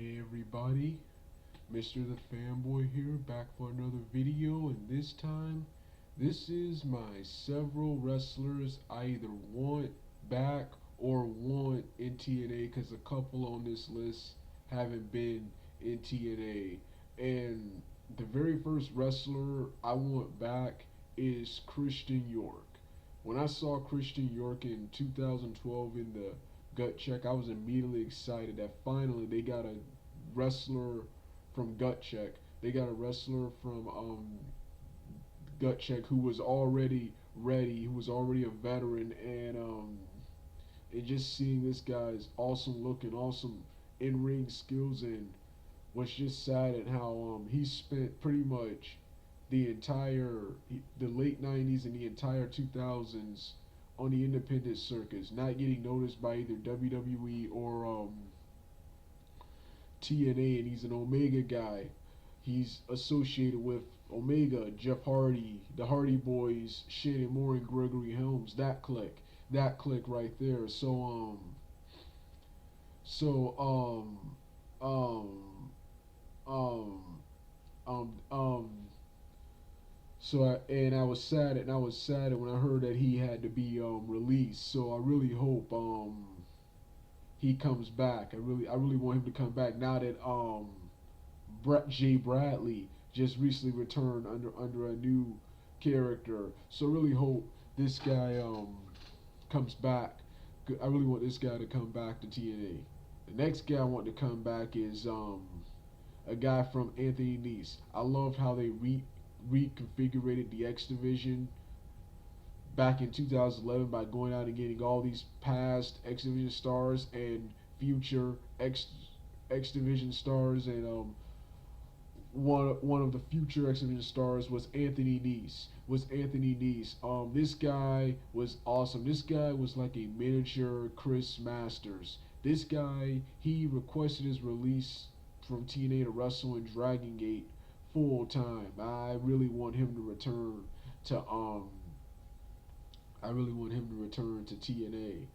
Hey everybody, MrThefanboy here, back for another video, and this is my several wrestlers I either want back or want in TNA, because a couple on this list haven't been in TNA. And the very first wrestler I want back is Christian York. When I saw Christian York in 2012 in the Gut Check, I was immediately excited that finally they got a wrestler from Gut Check. They got a wrestler from Gut Check who was already ready, who was already a veteran, and just seeing this guy's awesome looking, awesome in ring skills, and what's just sad at how he spent pretty much the late '90s and the entire 2000s on the independent circus, not getting noticed by either WWE or TNA, and he's an Omega guy. He's associated with Omega, Jeff Hardy, the Hardy Boys, Shannon Moore, and Gregory Helms. That click right there. So um, um, um, um, I was sad, when I heard that he had to be released. So I really hope he comes back. I really want him to come back now that Brett J. Bradley just recently returned under a new character. So I really hope this guy comes back. I really want this guy to come back to TNA. The next guy I want to come back is a guy from Anthony Nese. I loved how they reconfigured the X Division back in 2011 by going out and getting all these past X Division stars and future X Division stars, and one of the future X Division stars was Anthony Nese. This guy was awesome. This guy was like a miniature Chris Masters. This guy, he requested his release from TNA to wrestle in Dragon Gate full time. I really want him to return to TNA.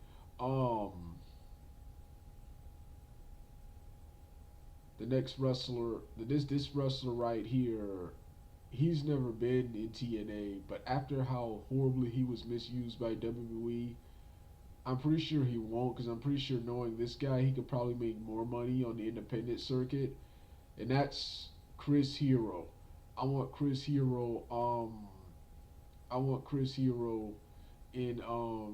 The next wrestler, this wrestler right here, he's never been in TNA, but after how horribly he was misused by WWE, I'm pretty sure he won't, because I'm pretty sure knowing this guy, he could probably make more money on the independent circuit, and that's Chris Hero. I want Chris Hero. I want Chris Hero in I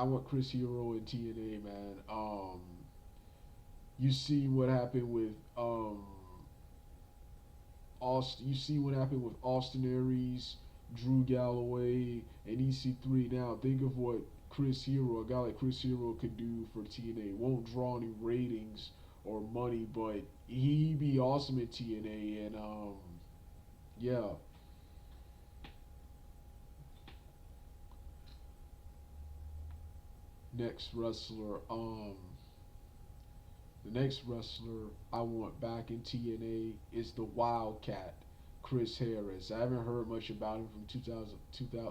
want Chris Hero in TNA, man. You see what happened with Austin. You see what happened with Austin Aries, Drew Galloway, and EC3. Now think of what Chris Hero, a guy like Chris Hero, could do for TNA. Won't draw any ratings or money, but he'd be awesome at TNA. And yeah. Next wrestler, the next wrestler I want back in TNA is the Wildcat, Chris Harris. I haven't heard much about him from 2000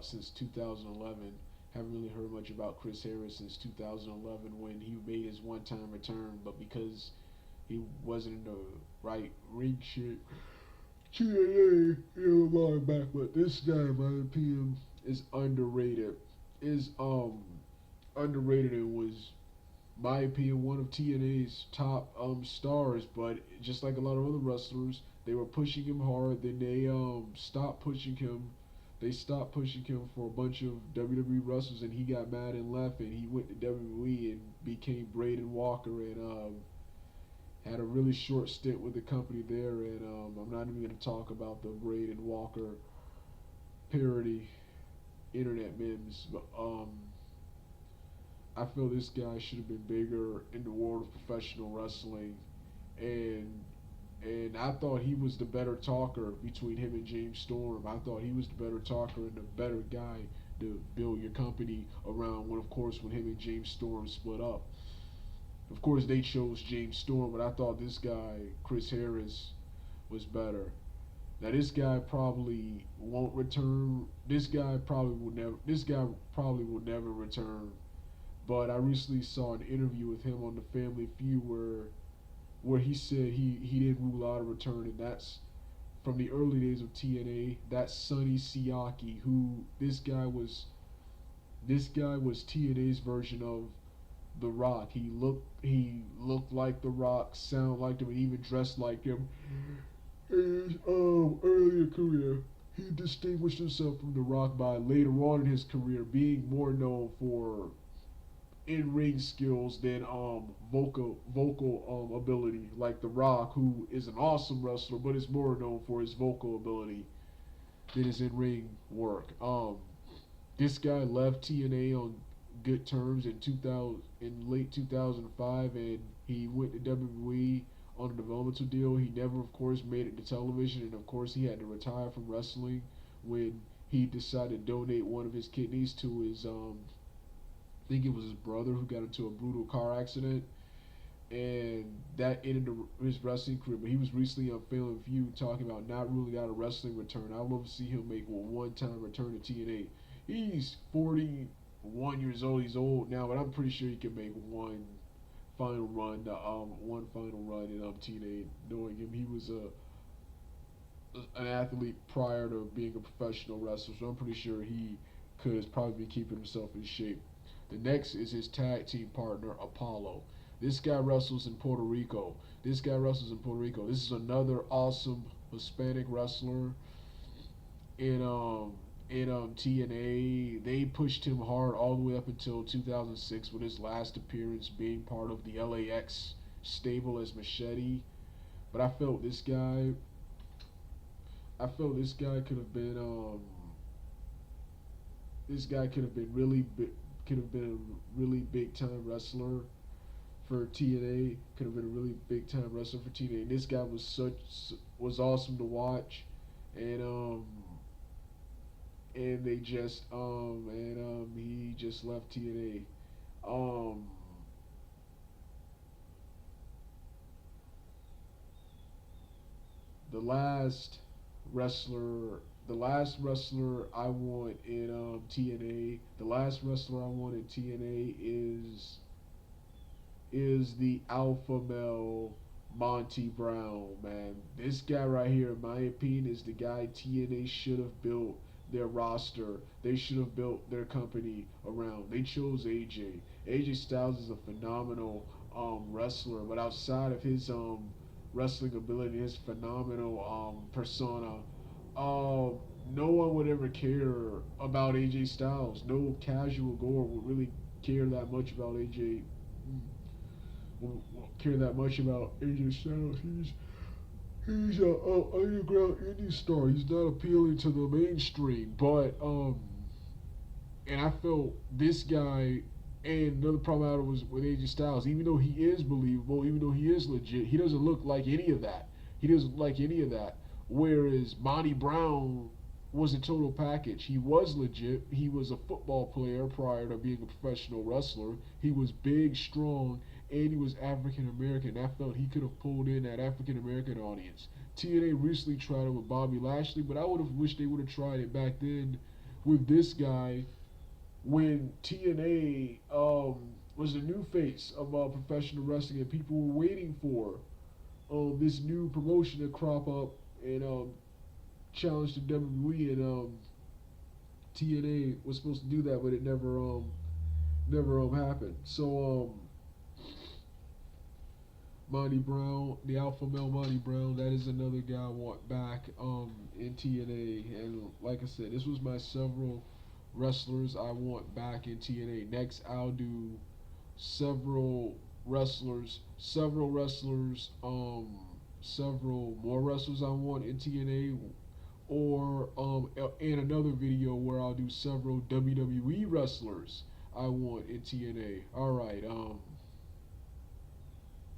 since 2011. Haven't really heard much about Chris Harris since 2011 when he made his one-time return, but because he wasn't in the right ring shit, TNA, you know, back. But this guy, in my opinion, is underrated. Is underrated and was, my opinion, one of TNA's top stars. But just like a lot of other wrestlers, they were pushing him hard. Then they stopped pushing him. They stopped pushing him for a bunch of WWE wrestlers, and he got mad and left, and he went to WWE and became Braden Walker, and had a really short stint with the company there. And I'm not even going to talk about the Braden Walker parody internet memes, but I feel this guy should have been bigger in the world of professional wrestling, and I thought he was the better talker between him and James Storm. I thought he was the better talker and the better guy to build your company around. When, of course, when him and James Storm split up, of course they chose James Storm, but I thought this guy Chris Harris was better. Now this guy probably won't return. This guy probably will never. This guy probably will never return. But I recently saw an interview with him on the Family Feud where where he said he didn't rule out a return, and that's from the early days of TNA. That's Sonny Siaki, who this guy was TNA's version of The Rock. He looked like The Rock, sound like him, and even dressed like him. In his earlier career, he distinguished himself from The Rock by later on in his career being more known for in ring skills than vocal ability, like The Rock, who is an awesome wrestler, but is more known for his vocal ability than his in ring work. This guy left TNA on good terms in 2000, in late 2005, and he went to WWE on a developmental deal. He never, of course, made it to television, and of course, he had to retire from wrestling when he decided to donate one of his kidneys to his I think it was his brother who got into a brutal car accident, and that ended his wrestling career. But he was recently on Family Feud talking about not ruling out a wrestling return. I'd love to see him make a one-time return to TNA. He's 41 years old. He's old now, but I'm pretty sure he can make one final run in TNA. Knowing him, he was an athlete prior to being a professional wrestler, so I'm pretty sure he could probably be keeping himself in shape. The next is his tag team partner, Apollo. This guy wrestles in Puerto Rico. This is another awesome Hispanic wrestler in TNA. They pushed him hard all the way up until 2006, with his last appearance being part of the LAX stable as Machete. But I felt this guy could have been a really big time wrestler for TNA. Could have been a really big time wrestler for TNA. And this guy was awesome to watch, and he just left TNA. The last wrestler the last wrestler I want in TNA, the last wrestler I want in TNA is the alpha male Monty Brown, man. This guy right here, in my opinion, is the guy TNA should have built their roster. They should have built their company around. They chose AJ. AJ Styles is a phenomenal wrestler, but outside of his wrestling ability, his phenomenal persona, um, no one would ever care about AJ Styles. No casual goer would really care that much about AJ. Will care that much about AJ Styles. He's a underground indie star. He's not appealing to the mainstream. But and I felt this guy. And another problem I had was with AJ Styles. Even though he is believable, even though he is legit, he doesn't look like any of that. He doesn't look like any of that. Whereas Monty Brown was a total package. He was legit. He was a football player prior to being a professional wrestler. He was big, strong, and he was African American. I felt he could have pulled in that African American audience. TNA recently tried it with Bobby Lashley, but I would have wished they would have tried it back then with this guy when TNA was the new face of professional wrestling, and people were waiting for this new promotion to crop up and challenge the WWE, and TNA was supposed to do that, but it never happened. So Monty Brown, the alpha male Monty Brown, that is another guy I want back in TNA. And like I said, this was my several wrestlers I want back in TNA. Next, I'll do several wrestlers, several more wrestlers I want in TNA, or in another video where I'll do several WWE wrestlers I want in TNA. All right,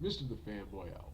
Mr. The Fanboy out.